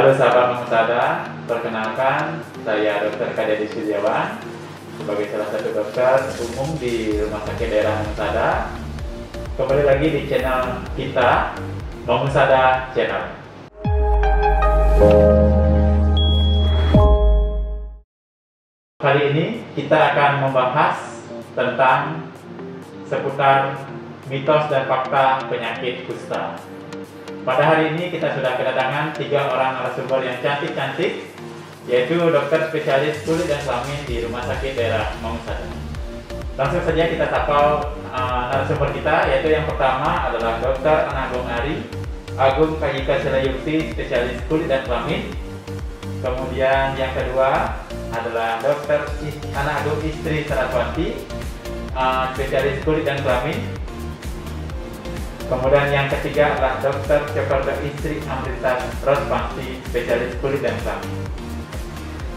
Halo sahabat Mengsada, perkenalkan saya Dr. Kadyadi Setiawan sebagai salah satu dokter umum di Rumah Sakit Daerah Mengsada. Kembali lagi di channel kita, Mengsada Channel. Kali ini kita akan membahas tentang seputar mitos dan fakta penyakit kusta. Pada hari ini kita sudah kedatangan 3 orang narasumber yang cantik-cantik, yaitu dokter spesialis kulit dan kelamin di Rumah Sakit Daerah Mengsada. Langsung saja kita sapa narasumber kita, yaitu yang pertama adalah Dr. Ana Agung Kayika Selayukti, spesialis kulit dan kelamin. Kemudian yang kedua adalah Dr. Ana Agung Istri Saraswati, spesialis kulit dan kelamin. Kemudian yang ketiga adalah Dr. Cokorda Istri Amrita Rospanti, spesialis kulit dan kelamin.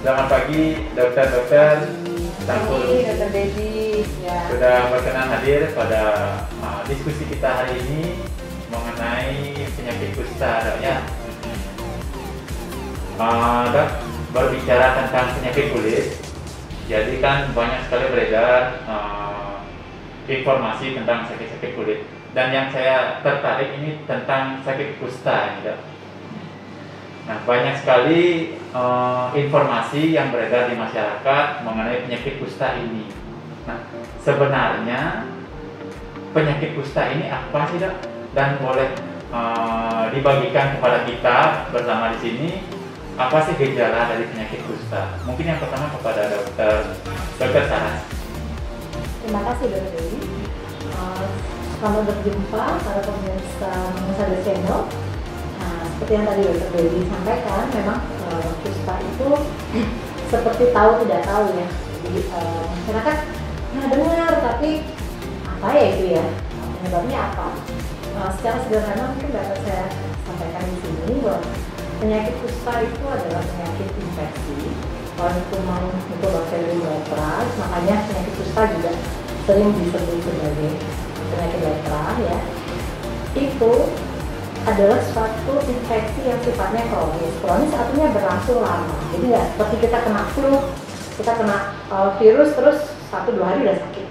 Selamat pagi dokter-dokter. Dokter Dedi Sudah berkenan hadir pada diskusi kita hari ini mengenai penyakit kusta, dok ya. Dok, berbicara tentang penyakit kulit, jadi kan banyak sekali beredar informasi tentang sakit-sakit kulit. Dan yang saya tertarik ini tentang sakit kusta ini, dok. Nah, banyak sekali informasi yang beredar di masyarakat mengenai penyakit kusta ini. Nah, sebenarnya penyakit kusta ini apa sih, dok? Dan boleh dibagikan kepada kita bersama di sini, apa sih gejala dari penyakit kusta? Mungkin yang pertama kepada dokter Saras. Terima kasih Dokter Dedi. Selamat berjumpa para pemirsa Mengsada Channel. Nah, seperti yang tadi Dokter Dedi sampaikan, memang kusta itu seperti tahu tidak tahu ya. Jadi masyarakat dengar, tapi apa ya itu ya? Penyebabnya apa? Secara sederhana mungkin dapat saya sampaikan di sini bahwa penyakit kusta itu adalah penyakit infeksi kuman Mycobacterium leprae. Makanya penyakit kusta juga sering disebut sebagai penyakit lepra ya. Itu adalah suatu infeksi yang sifatnya kronis. Kronis artinya berlangsung lama. Jadi nggak seperti kita kena flu, kita kena virus terus 1-2 hari udah sakit.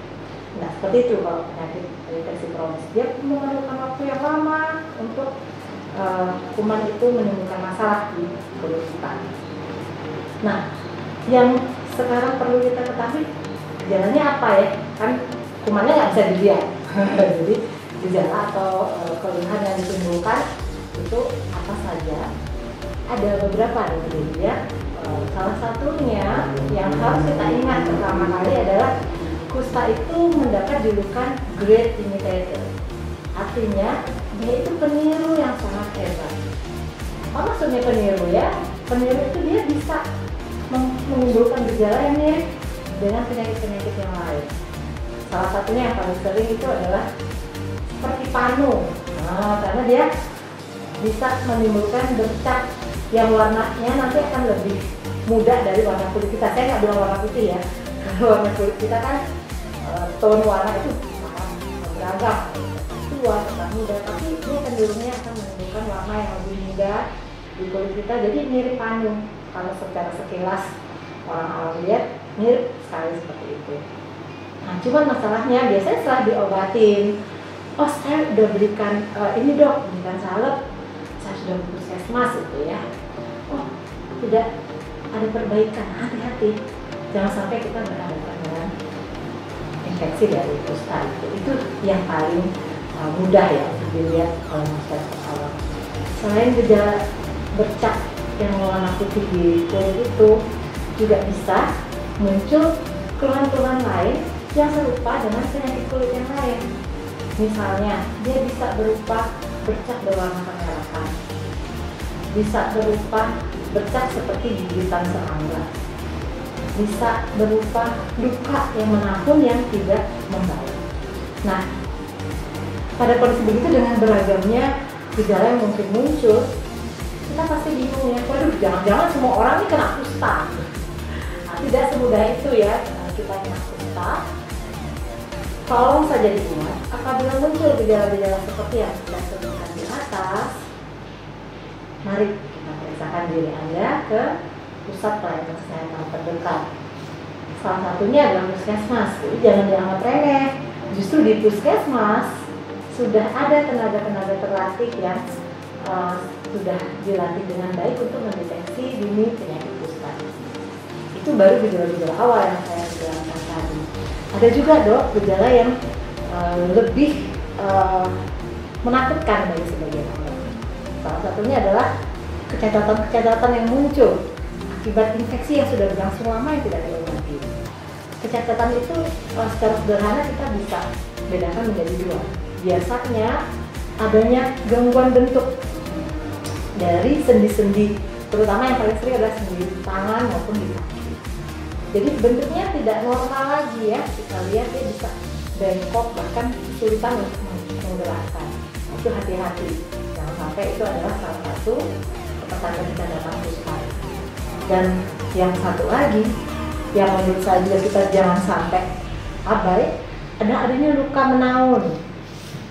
Nah, seperti itu kalau penyakit infeksi kronis. Dia memerlukan waktu yang lama untuk kuman itu menimbulkan masalah di kulit kita. Nah, yang sekarang perlu kita ketahui gejalanya apa ya? Kan kumannya nggak bisa dilihat. Jadi gejala atau keluhan yang ditimbulkan itu apa saja? Ada beberapa dari dia. Salah satunya yang harus kita ingat pertama kali adalah kusta itu mendapat julukan great imitator. Artinya dia itu peniru yang sangat hebat. Apa maksudnya peniru ya? Peniru itu dia bisa menimbulkan gejala yang mirip dengan penyakit-penyakit yang lain. Salah satunya yang paling sering itu adalah seperti panu. Karena dia bisa menimbulkan bercak yang warnanya nanti akan lebih muda dari warna kulit kita. Saya nggak bilang warna putih ya. Kalau warna kulit kita kan tone warna itu beragam, tua atau muda, tapi dia cenderungnya akan menimbulkan warna yang lebih muda di kulit kita. Jadi mirip panu. Kalau secara sekilas orang awam lihat mirip sekali seperti itu. Nah, cuman masalahnya biasanya setelah diobatin, oh saya udah berikan ini dok, berikan salep, saya sudah puskesmas itu ya. Oh tidak ada perbaikan, hati-hati, jangan sampai kita berhadapan dengan infeksi dari kusta itu yang paling mudah ya untuk dilihat oleh masyarakat awam. Selain gejala bercak yang warna putih di kulit itu, juga bisa muncul keluhan-keluhan lain yang serupa dengan penyakit kulit yang lain. Misalnya, dia bisa berupa bercak berwarna kemerahan, bisa berupa bercak seperti gigitan serangga, bisa berupa luka yang menahun yang tidak membaik. Nah, pada kondisi begitu dengan beragamnya gejala yang mungkin muncul, kita pasti bingung ya, waduh jangan-jangan semua orang ini kena kusta. Nah, tidak semudah itu ya kita kena kusta. Tolong saja diingat, apabila muncul gejala-gejala seperti yang kita sebutkan di atas, mari kita memeriksakan diri Anda ke pusat pelayanan kesehatan terdekat. Salah satunya adalah puskesmas. Jadi jangan dianggap remeh. Justru di puskesmas sudah ada tenaga-tenaga terlatih yang sudah dilatih dengan baik untuk mendeteksi dini penyakit kusta. Itu baru gejala-gejala awal yang saya jelaskan tadi. Ada juga dok gejala yang lebih menakutkan bagi sebagian orang. Salah satunya adalah kecacatan yang muncul akibat infeksi yang sudah berlangsung lama yang tidak diobati. Kecacatan itu secara sederhana kita bisa bedakan menjadi dua. Biasanya adanya gangguan bentuk dari sendi-sendi, terutama yang paling sering adalah sendi tangan maupun di kaki. Jadi bentuknya tidak normal lagi ya, kita lihat dia bisa bengkok, bahkan kesulitan untuk menggerakkan. Itu hati-hati, jangan sampai itu adalah salah satu petanda kecacatan kusta. Dan yang satu lagi, yang menurut saya juga kita jangan sampai abai, adanya luka menaun.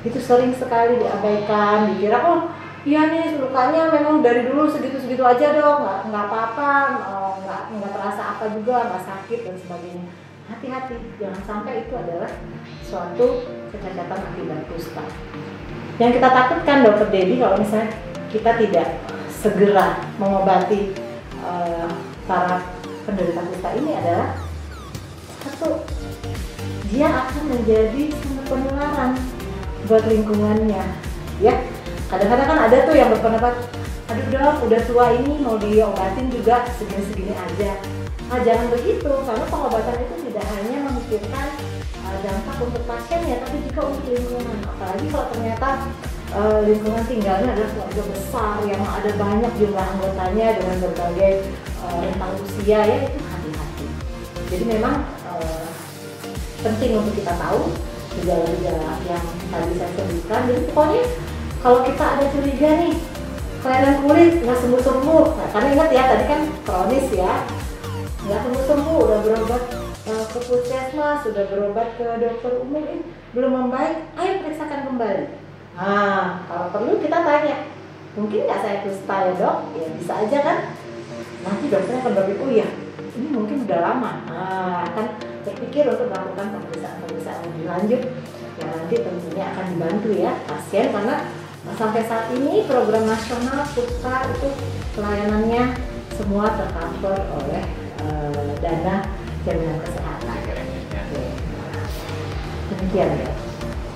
Itu sering sekali diabaikan, dikira oh iya nih lukanya memang dari dulu segitu-segitu aja dong, nggak apa-apa, nggak terasa apa juga, nggak sakit dan sebagainya. Hati-hati, jangan sampai itu adalah suatu kecacatan akibat kusta. Yang kita takutkan Dokter Debbie kalau misalnya kita tidak segera mengobati para penderita kusta ini adalah satu, dia akan menjadi sumber penularan buat lingkungannya, ya. Kadang-kadang kan ada tuh yang berpendapat, aduh dok, udah tua ini mau diobatin juga segini-segini aja. Nah jangan begitu, karena pengobatan itu tidak hanya memikirkan dampak untuk pasiennya, tapi juga untuk lingkungan. Apalagi kalau ternyata lingkungan tinggalnya adalah keluarga besar yang ada banyak jumlah anggotanya dengan berbagai rentang usia, ya itu hati-hati. Jadi memang penting untuk kita tahu gejala-gejala yang tadi saya sebutkan. Jadi pokoknya kalau kita ada curiga nih kelainan kulit nggak sembuh-sembuh, nah, karena ingat ya tadi kan kronis ya, nggak sembuh-sembuh, udah berobat ke puskesmas, sudah berobat ke dokter umum, belum membaik, ayo periksakan kembali. Nah kalau perlu kita tanya, mungkin nggak saya kusta ya dok? Ya bisa aja kan. Nanti dokternya akan berpikir, oh iya ini mungkin udah lama, akan berpikir untuk melakukan pemeriksaan lebih lanjut yang nanti tentunya akan dibantu ya pasien, karena sampai saat ini program nasional kusta itu pelayanannya semua tercover oleh dana jaminan kesehatan. Demikian ya.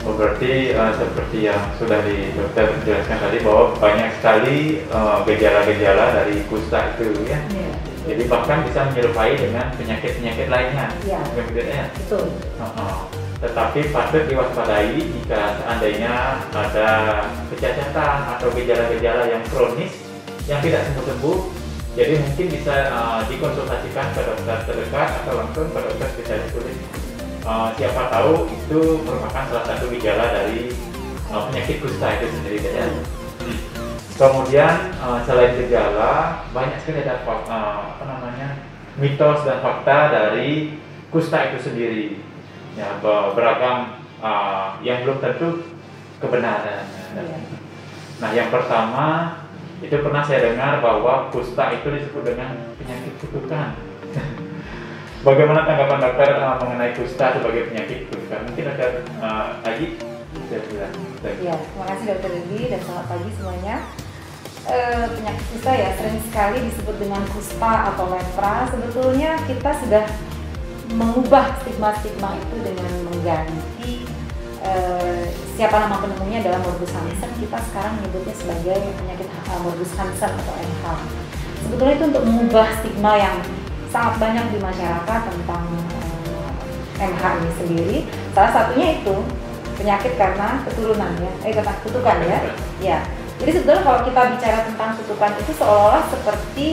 Oh, berarti seperti yang sudah di dokter jelaskan tadi bahwa banyak sekali gejala-gejala dari kusta itu ya. Ya. Jadi bahkan bisa menyerupai dengan penyakit-penyakit lainnya. Ya. Ya. Betul. Tetapi patut diwaspadai jika seandainya ada kecacatan atau gejala-gejala yang kronis yang tidak sembuh-sembuh. Jadi mungkin bisa dikonsultasikan ke dokter terdekat atau langsung ke dokter spesialis kulit. Siapa tahu itu merupakan salah satu gejala dari penyakit kusta itu sendiri ya. Kemudian selain gejala, banyak sekali ada mitos dan fakta dari kusta itu sendiri. Ya, beragam yang belum tentu kebenaran. Nah, yang pertama itu pernah saya dengar bahwa kusta itu disebut dengan penyakit kutukan. Bagaimana tanggapan dokter mengenai kusta sebagai penyakit kutukan? Mungkin ada lagi bisa bilang. Ya, terima kasih Dokter Debbie dan selamat pagi semuanya. Penyakit kusta ya sering sekali disebut dengan kusta atau lepra. Sebetulnya kita sudah mengubah stigma-stigma itu dengan mengganti siapa nama penemunya dalam morbus Hansen. Kita sekarang menyebutnya sebagai penyakit morbus Hansen atau MH. Sebetulnya itu untuk mengubah stigma yang sangat banyak di masyarakat tentang MH ini sendiri. Salah satunya itu penyakit karena keturunan ya, karena kutukan ya. Ya. Jadi sebetulnya kalau kita bicara tentang kutukan itu seolah-olah seperti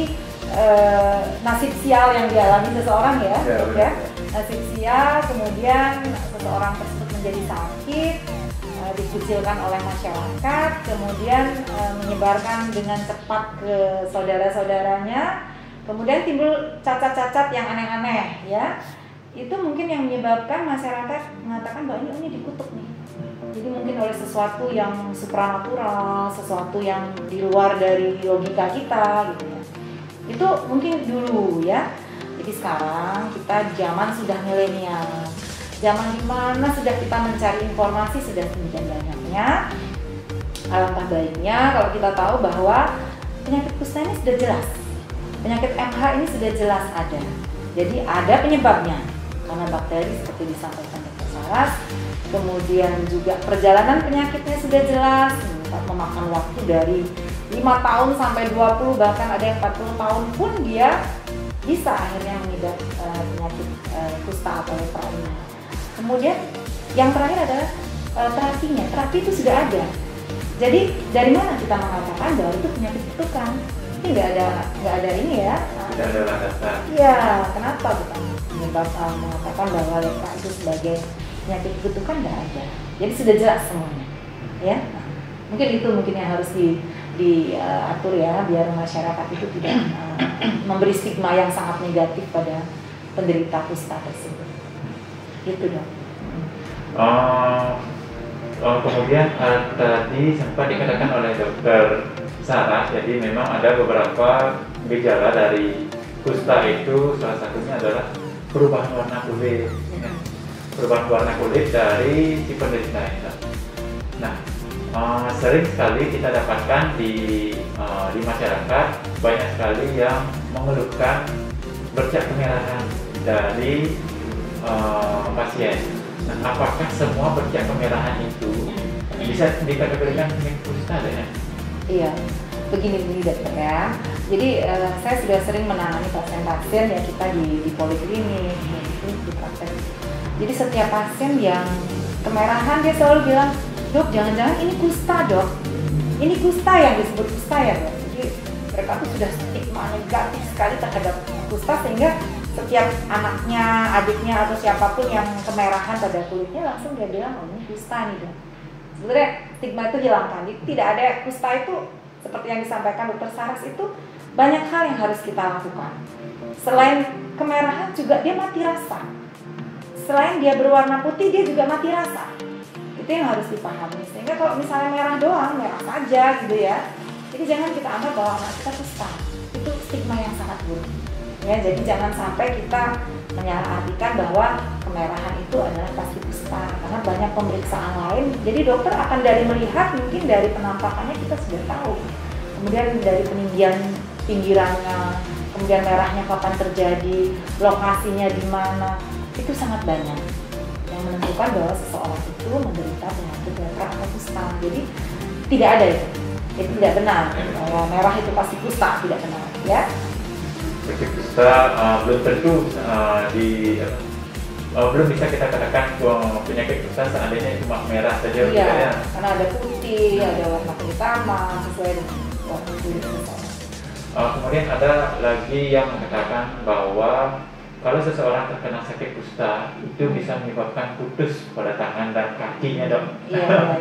nasib sial yang dialami seseorang ya. Nasib sial, kemudian seseorang tersebut menjadi sakit, dikucilkan oleh masyarakat, kemudian menyebarkan dengan cepat ke saudara-saudaranya, kemudian timbul cacat-cacat yang aneh-aneh ya. Itu mungkin yang menyebabkan masyarakat mengatakan bahwa ini dikutuk nih. Jadi mungkin oleh sesuatu yang supranatural, sesuatu yang di luar dari logika kita gitu ya. Itu mungkin dulu ya. Jadi sekarang kita zaman sudah milenial. Zaman dimana sudah kita mencari informasi sudah sedemikian banyaknya. Alangkah baiknya kalau kita tahu bahwa penyakit kusta ini sudah jelas. Penyakit MH ini sudah jelas ada. Jadi ada penyebabnya karena bakteri seperti disampaikan Dr. Saras. Kemudian juga perjalanan penyakitnya sudah jelas, memakan waktu dari 5 tahun sampai 20, bahkan ada yang 40 tahun pun dia bisa akhirnya mengidap penyakit kusta atau lepra ini. Kemudian yang terakhir adalah terapinya. Terapi itu sudah ada. Jadi dari mana kita mengatakan bahwa itu penyakit kutukan? Ini nggak ada ini ya. Tidak ada landasan. Iya, kenapa kita mengatakan bahwa lepra itu sebagai penyakit kutukan? Nggak ada. Jadi sudah jelas semuanya, ya. Mungkin itu yang harus diatur ya, biar masyarakat itu tidak memberi stigma yang sangat negatif pada penderita kusta tersebut. Gitu dong. Kemudian tadi sempat dikatakan oleh Dokter Sarah, jadi memang ada beberapa gejala dari kusta itu, salah satunya adalah perubahan warna kulit. Perubahan warna kulit dari si penderita itu. Nah, sering sekali kita dapatkan di masyarakat banyak sekali yang mengeluhkan bercak kemerahan dari pasien. Nah, apakah semua bercak kemerahan itu bisa dikategorikan penyakit kusta ya? Iya, begini dokter ya. Jadi saya sudah sering menangani pasien-pasien ya kita di poliklinik, di praktek. Jadi setiap pasien yang kemerahan dia selalu bilang, dok jangan-jangan ini kusta dok. Ini kusta yang disebut kusta ya dok. Jadi mereka tuh sudah stigma negatif sekali terhadap kusta sehingga setiap anaknya, adiknya atau siapapun yang kemerahan pada kulitnya langsung dia bilang oh ini kusta nih dok. Sebenarnya stigma itu hilangkan. Jadi tidak ada kusta itu seperti yang disampaikan Dokter Saras itu banyak hal yang harus kita lakukan. Selain kemerahan juga dia mati rasa. Selain dia berwarna putih dia juga mati rasa. Itu yang harus dipahami. Sehingga kalau misalnya merah doang, merah saja gitu ya. Jadi jangan kita anggap bahwa anak kita kusta. Itu stigma yang sangat buruk. Ya, jadi jangan sampai kita menyalahartikan bahwa kemerahan itu adalah pasti kusta karena banyak pemeriksaan lain. Jadi dokter akan dari melihat mungkin dari penampakannya kita sudah tahu. Kemudian dari peninggian pinggirannya, kemudian merahnya kapan terjadi, lokasinya di mana, itu sangat banyak yang menentukan bahwa seseorang itu menderita penyakit lepra atau kusta. Jadi tidak ada itu tidak benar. Merah itu pasti kusta, tidak benar ya. Penyakit kusta belum tentu belum bisa kita katakan penyakit kusta seandainya cuma merah saja. Iya, ya. Karena ada putih, ada warna kehitaman sesuai dengan warna kulit kita. Kemudian ada lagi yang mengatakan bahwa kalau seseorang terkena sakit kusta itu bisa menyebabkan putus pada tangan dan kakinya dok. Iya.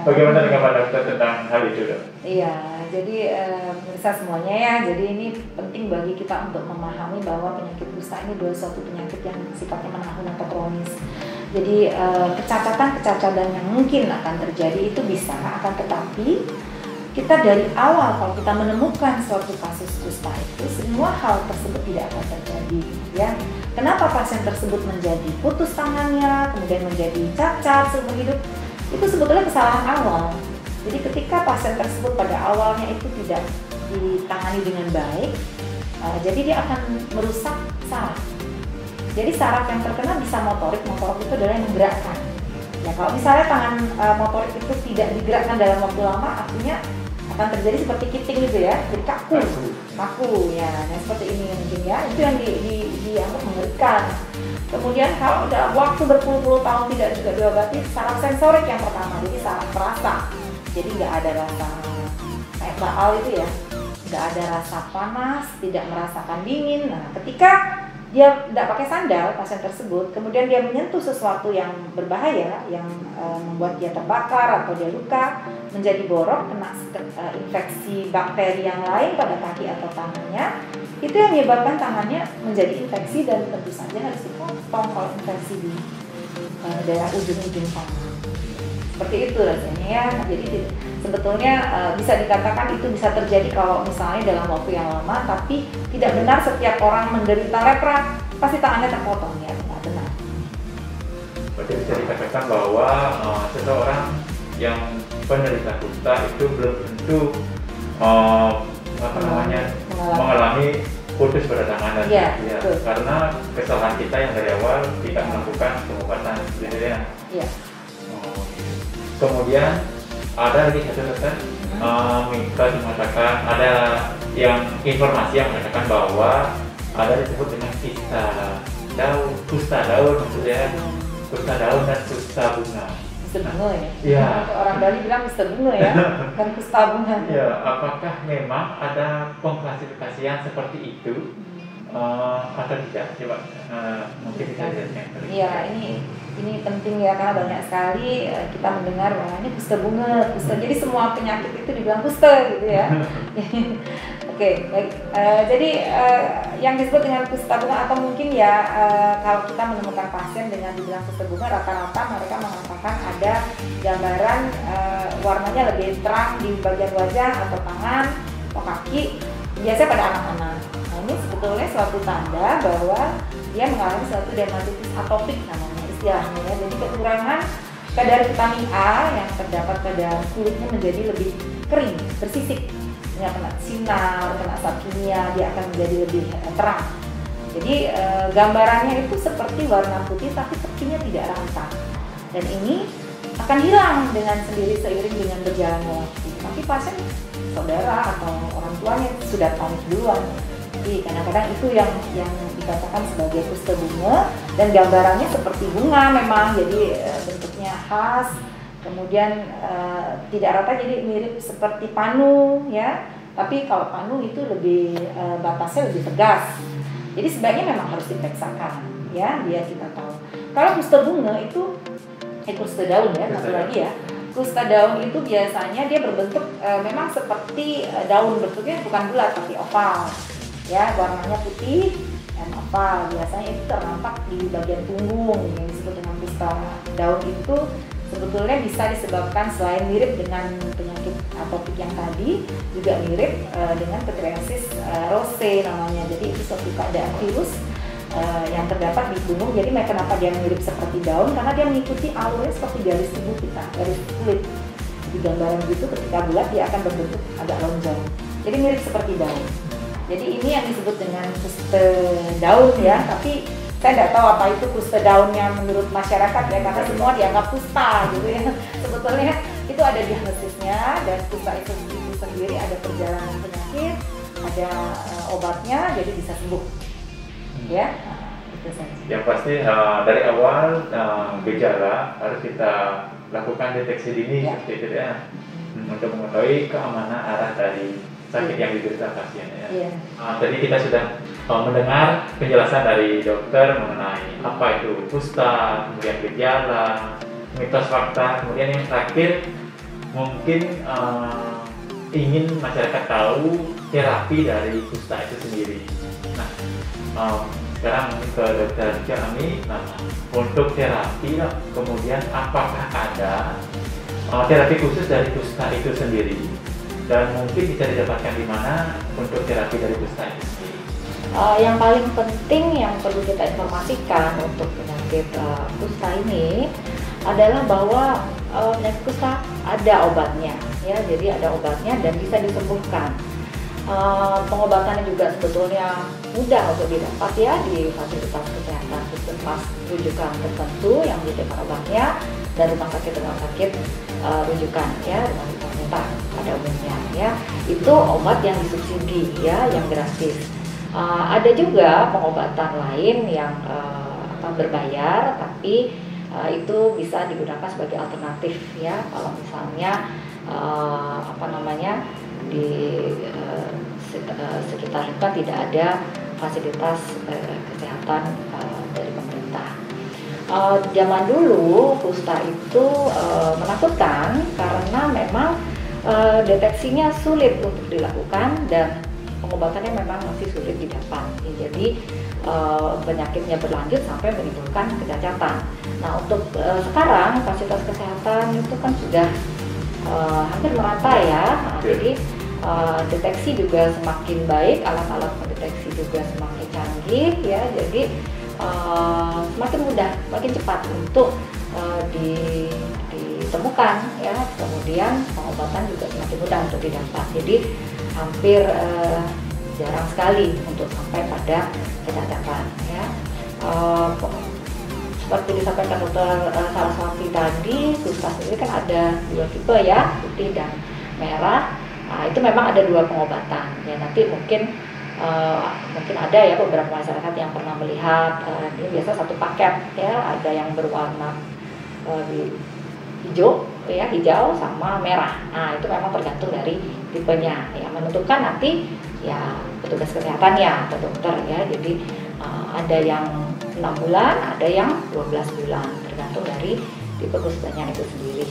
Bagaimana dengan Pak Dokter tentang hal itu dok? Iya, jadi pemirsa semuanya ya, jadi ini penting bagi kita untuk memahami bahwa penyakit kusta ini adalah suatu penyakit yang sifatnya menahun atau kronis. Jadi kecacatan yang mungkin akan terjadi itu bisa, akan tetapi kita dari awal kalau kita menemukan suatu kasus kusta itu semua hal tersebut tidak akan terjadi ya. Kenapa pasien tersebut menjadi putus tangannya, kemudian menjadi cacat seumur hidup? Itu sebetulnya kesalahan awal. Jadi ketika pasien tersebut pada awalnya itu tidak ditangani dengan baik, jadi dia akan merusak saraf. Jadi saraf yang terkena bisa motorik itu adalah yang menggerakkan. Ya kalau misalnya tangan motorik itu tidak digerakkan dalam waktu lama, artinya akan terjadi seperti kiting gitu ya, jadi kaku ya, nah seperti ini mungkin ya, itu yang dianggap mengerikan. Kemudian kalau dalam waktu berpuluh-puluh tahun tidak juga diobati, saraf sensorik yang pertama, jadi saraf perasa, jadi nggak ada rasa kayak baal itu ya, nggak ada rasa panas, tidak merasakan dingin. Nah ketika dia tidak pakai sandal pasien tersebut, kemudian dia menyentuh sesuatu yang berbahaya, yang membuat dia terbakar atau dia luka, menjadi borok, kena infeksi bakteri yang lain pada kaki atau tangannya, itu yang menyebabkan tangannya menjadi infeksi dan tentu saja harus dipotong kalau infeksi di daerah ujung-ujung tangan. seperti itu rasanya ya. Jadi sebetulnya bisa dikatakan itu bisa terjadi kalau misalnya dalam waktu yang lama, tapi tidak benar setiap orang menderita lepra pasti tangannya terpotong, ya tidak benar. Berarti bisa dikatakan bahwa seseorang yang penderita kusta itu belum tentu mengalami putus pada tangan dan ya, karena kesalahan kita yang dari awal tidak melakukan pengobatan gitu ya. Iya. Kemudian ada lagi satu dokter mitos mengatakan, ada yang informasi yang mengatakan bahwa ada disebut dengan kusta daun maksudnya, kusta daun dan kusta bunga. Kusta bunga ya? Iya. Orang Bali bilang kusta bunga ya, kan kusta bunga. Ya, apakah memang ada pengklasifikasian seperti itu atau tidak? Coba mungkin bisa dijelaskan. Iya, ini penting ya, karena banyak sekali kita mendengar bahwa ini kusta bunga, kusta. Jadi semua penyakit itu dibilang kusta gitu ya. Oke, baik. Jadi yang disebut dengan kusta bunga, atau mungkin ya kalau kita menemukan pasien dengan dibilang kusta bunga, rata-rata mereka mengatakan ada gambaran warnanya lebih terang di bagian wajah atau tangan atau kaki, biasanya pada anak-anak. Nah, ini sebetulnya suatu tanda bahwa dia mengalami suatu dermatitis atopik namanya istilahnya ya. Jadi kekurangan kadar vitamin A yang terdapat pada kulitnya menjadi lebih kering, bersisik. Kena sinar, kena zat kimia, dia akan menjadi lebih terang. Jadi gambarannya itu seperti warna putih tapi tepinya tidak rata. Dan ini akan hilang dengan sendiri seiring dengan berjalannya waktu. Tapi pasien, saudara atau orang tuanya sudah panik duluan. Jadi kadang-kadang itu yang dikatakan sebagai kusta bunga, dan gambarannya seperti bunga memang, jadi bentuknya khas. Kemudian tidak rata, jadi mirip seperti panu ya. Tapi kalau panu itu lebih batasnya lebih tegas. Jadi sebaiknya memang harus diperiksakan ya, biar kita tahu. Kalau kusta bunga itu kusta daun ya, satu lagi ya. Kusta daun itu biasanya dia berbentuk memang seperti daun, bentuknya bukan bulat tapi oval. Ya, warnanya putih dan oval. Biasanya itu ternampak di bagian punggung yang disebut dengan kusta daun itu. Sebetulnya bisa disebabkan selain mirip dengan penyakit atopik yang tadi, juga mirip dengan pityriasis rosea namanya. Jadi itu suatu keadaan virus yang terdapat di punggung. Jadi kenapa dia mirip seperti daun? Karena dia mengikuti alurnya seperti garis tubuh kita, garis kulit. Di gambaran gitu ketika bulat dia akan berbentuk agak lonjong. Jadi mirip seperti daun. Jadi ini yang disebut dengan kusta daun ya, tapi saya tidak tahu apa itu kusta daunnya menurut masyarakat ya, karena semua dianggap kusta gitu ya. Sebetulnya itu ada diagnosisnya, dan kusta itu sendiri ada perjalanan penyakit, ada obatnya, jadi bisa sembuh. Ya, itu saja. Yang pasti dari awal gejala harus kita lakukan deteksi dini seperti itu ya, untuk mengetahui keamanan arah dari sakit yang diderita pasien ya. Tadi kita sudah mendengar penjelasan dari dokter mengenai apa itu kusta, kemudian gejala, mitos fakta, kemudian yang terakhir mungkin ingin masyarakat tahu terapi dari kusta itu sendiri. Nah, sekarang ke dokter Ami, untuk terapi kemudian apakah ada terapi khusus dari kusta itu sendiri, dan mungkin bisa didapatkan di mana untuk terapi dari kusta itu sendiri? Yang paling penting yang perlu kita informasikan untuk penyakit kusta ini adalah bahwa penyakit kusta ada obatnya ya, jadi ada obatnya dan bisa disembuhkan. Pengobatannya juga sebetulnya mudah untuk didapat ya di fasilitas kesehatan, puskesmas rujukan tertentu yang menyediakan obatnya, dan rumah sakit rujukan ya, rumah sakit pemerintah pada umumnya ya. Itu obat yang disubsidi ya, yang gratis. Ada juga pengobatan lain yang berbayar, tapi itu bisa digunakan sebagai alternatif ya. Kalau misalnya di sekitar kita tidak ada fasilitas kesehatan dari pemerintah. Zaman dulu kusta itu menakutkan karena memang deteksinya sulit untuk dilakukan dan pengobatannya memang masih sulit didapat. Jadi penyakitnya berlanjut sampai menimbulkan kecacatan. Nah, untuk sekarang fasilitas kesehatan itu kan sudah hampir merata ya. Nah, jadi deteksi juga semakin baik, alat-alat pendeteksi juga semakin canggih ya. Jadi semakin mudah, makin cepat untuk ditemukan ya. Kemudian pengobatan juga semakin mudah untuk didapat. Jadi hampir jarang sekali untuk sampai pada kecacatan ya. Seperti disampaikan Dr. Saraswati tadi, kusta sendiri kan ada 2 tipe ya, putih dan merah. Nah, itu memang ada 2 pengobatan ya. Nanti mungkin ada ya beberapa masyarakat yang pernah melihat ini biasa satu paket ya, ada yang berwarna hijau sama merah. Nah, itu memang tergantung dari tipenya ya, menentukan nanti ya petugas kesehatannya atau dokter ya. Jadi ada yang 6 bulan, ada yang 12 bulan, tergantung dari tipe kustanya itu sendiri.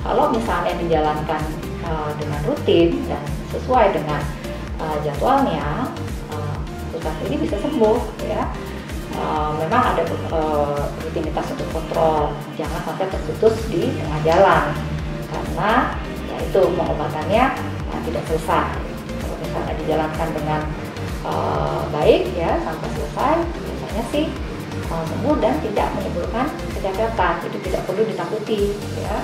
Kalau misalnya dijalankan dengan rutin dan sesuai dengan jadwalnya, kusta ini bisa sembuh ya. Memang ada rutinitas untuk kontrol, jangan sampai terputus di tengah jalan karena ya itu pengobatannya tidak selesai. Kalau misalnya dijalankan dengan baik ya sampai selesai, biasanya sih sembuh dan tidak menimbulkan kecacatan, jadi tidak perlu ditakuti ya.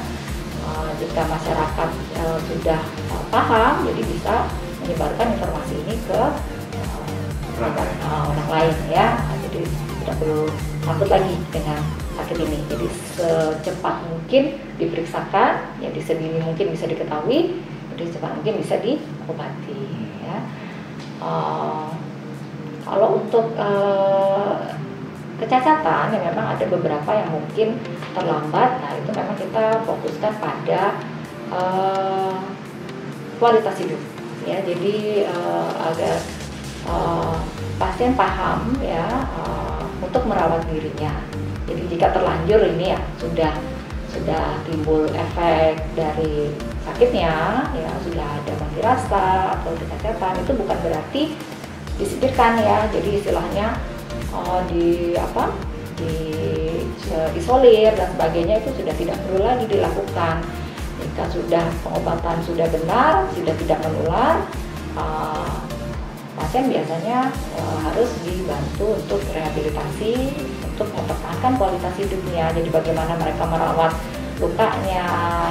Jika masyarakat sudah paham, jadi bisa menyebarkan informasi ini ke orang lain ya. Jadi tidak perlu takut lagi dengan sakit ini. Jadi secepat mungkin diperiksakan, ya sedini mungkin bisa diketahui, jadi secepat mungkin bisa diobati ya. Kalau untuk kecacatan ya memang ada beberapa yang mungkin terlambat. Nah, itu memang kita fokuskan pada kualitas hidup ya. Jadi agar pasien paham ya untuk merawat dirinya. Jadi jika terlanjur ini ya sudah timbul efek dari sakitnya ya, sudah ada mati rasa atau kecacatan, itu bukan berarti disingkirkan ya. Jadi istilahnya isolir dan sebagainya itu sudah tidak perlu lagi dilakukan. Jika sudah pengobatan sudah benar, sudah tidak menular, pasien biasanya harus dibantu untuk rehabilitasi, untuk mempertahankan kualitas hidupnya. Jadi bagaimana mereka merawat lukanya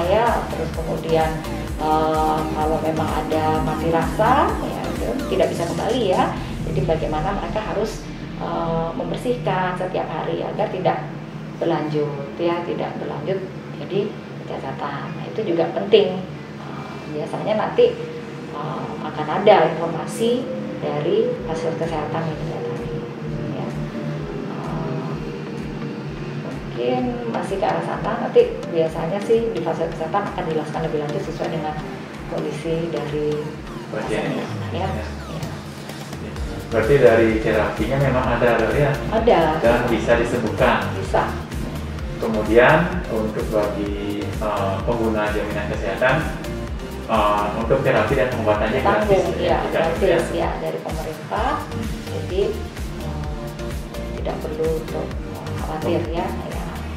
ya, terus kemudian kalau memang ada mati rasa ya tidak bisa kembali ya. Jadi bagaimana mereka harus membersihkan setiap hari agar tidak berlanjut ya, jadi kecacatan. Nah, itu juga penting. Biasanya nanti akan ada informasi dari hasil kesehatan ini tadi ya. Mungkin masih ke arah sana, nanti biasanya sih di fase kesehatan akan dijelaskan lebih lanjut sesuai dengan kondisi dari pasiennya ya. Berarti dari terapinya memang ada ya? Ada. Dan bisa disembuhkan? Bisa. Kemudian untuk bagi pengguna jaminan kesehatan, untuk terapi dan pengobatannya gratis ya, gratis ya dari pemerintah. Jadi tidak perlu untuk khawatir ya.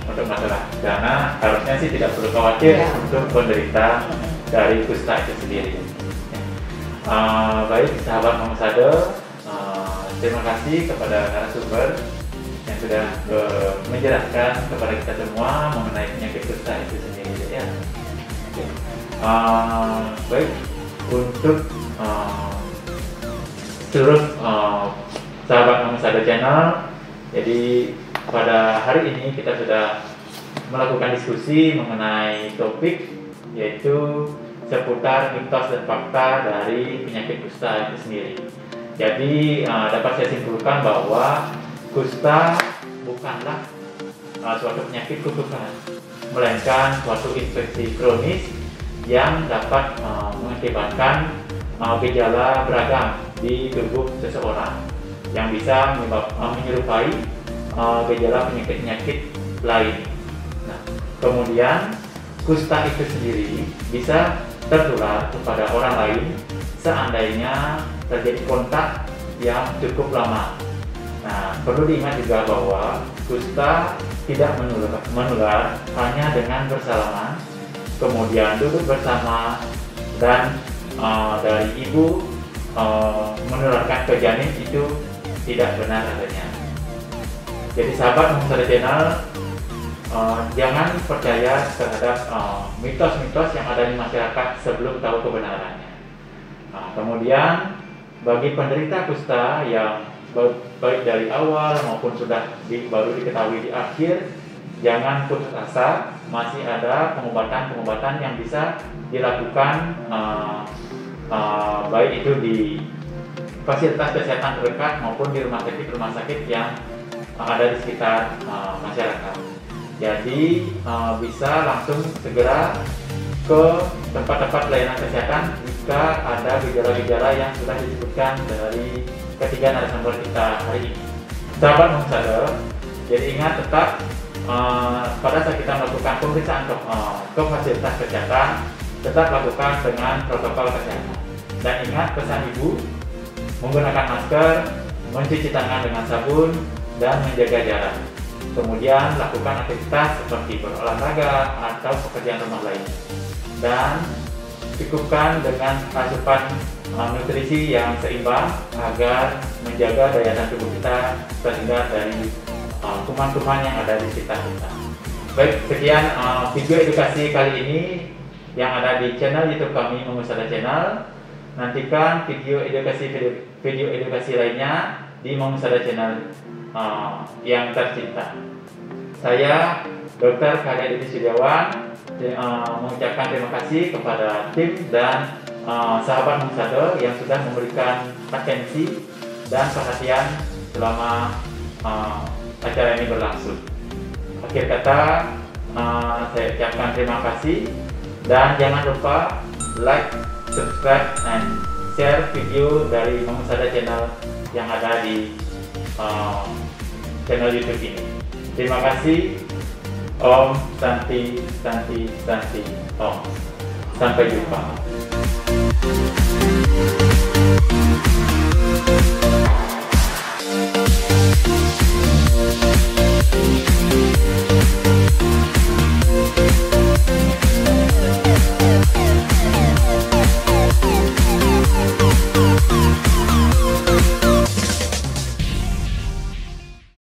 Untuk masalah dana harusnya sih tidak perlu khawatir ya, untuk penderita dari kusta itu sendiri. Baik sahabat Ambassador, terima kasih kepada narasumber yang sudah menjelaskan kepada kita semua mengenai penyakit kusta itu sendiri ya. Baik, untuk seluruh sahabat Ambassador Channel, jadi pada hari ini kita sudah melakukan diskusi mengenai topik yaitu seputar mitos dan fakta dari penyakit kusta itu sendiri. Jadi dapat saya simpulkan bahwa kusta bukanlah suatu penyakit kutukan, melainkan suatu infeksi kronis yang dapat mengakibatkan gejala beragam di tubuh seseorang yang bisa menyerupai gejala penyakit-penyakit lain. Nah, kemudian kusta itu sendiri bisa tertular kepada orang lain seandainya terjadi kontak yang cukup lama. Nah, perlu diingat juga bahwa kusta tidak menular hanya dengan bersalaman, kemudian duduk bersama, dan dari ibu menularkan ke janin itu tidak benar adanya. Jadi sahabat Mengusada Channel, jangan percaya terhadap mitos-mitos yang ada di masyarakat sebelum tahu kebenarannya. Kemudian bagi penderita kusta yang baik dari awal maupun sudah baru diketahui di akhir, jangan putus asa. Masih ada pengobatan-pengobatan yang bisa dilakukan, baik itu di fasilitas kesehatan terdekat maupun di rumah sakit yang ada di sekitar masyarakat. Jadi bisa langsung segera ke tempat-tempat layanan kesehatan jika ada gejala-gejala yang sudah disebutkan dari ketiga narasumber kita hari ini. Sahabat Mengusada, jadi ingat tetap pada saat kita melakukan pemeriksaan ke fasilitas kesehatan, tetap lakukan dengan protokol kesehatan. Dan ingat pesan ibu, menggunakan masker, mencuci tangan dengan sabun, dan menjaga jarak. Kemudian lakukan aktivitas seperti berolahraga atau pekerjaan rumah lain. Dan cukupkan dengan asupan nutrisi yang seimbang agar menjaga daya tahan tubuh kita terhindar dari kuman-kuman yang ada di sekitar kita. Baik, sekian video edukasi kali ini yang ada di channel YouTube kami Mengusada Channel. Nantikan video edukasi lainnya di Mengusada Channel yang tercinta. Saya Dr. Karya Didi Sudiawan mengucapkan terima kasih kepada tim dan sahabat Mengusada yang sudah memberikan atensi dan perhatian selama acara ini berlangsung. Akhir kata, saya ucapkan terima kasih dan jangan lupa like, subscribe, and share video dari Mengusada Channel yang ada di channel YouTube ini. Terima kasih. Om Santi Santi Santi Om. Sampai jumpa.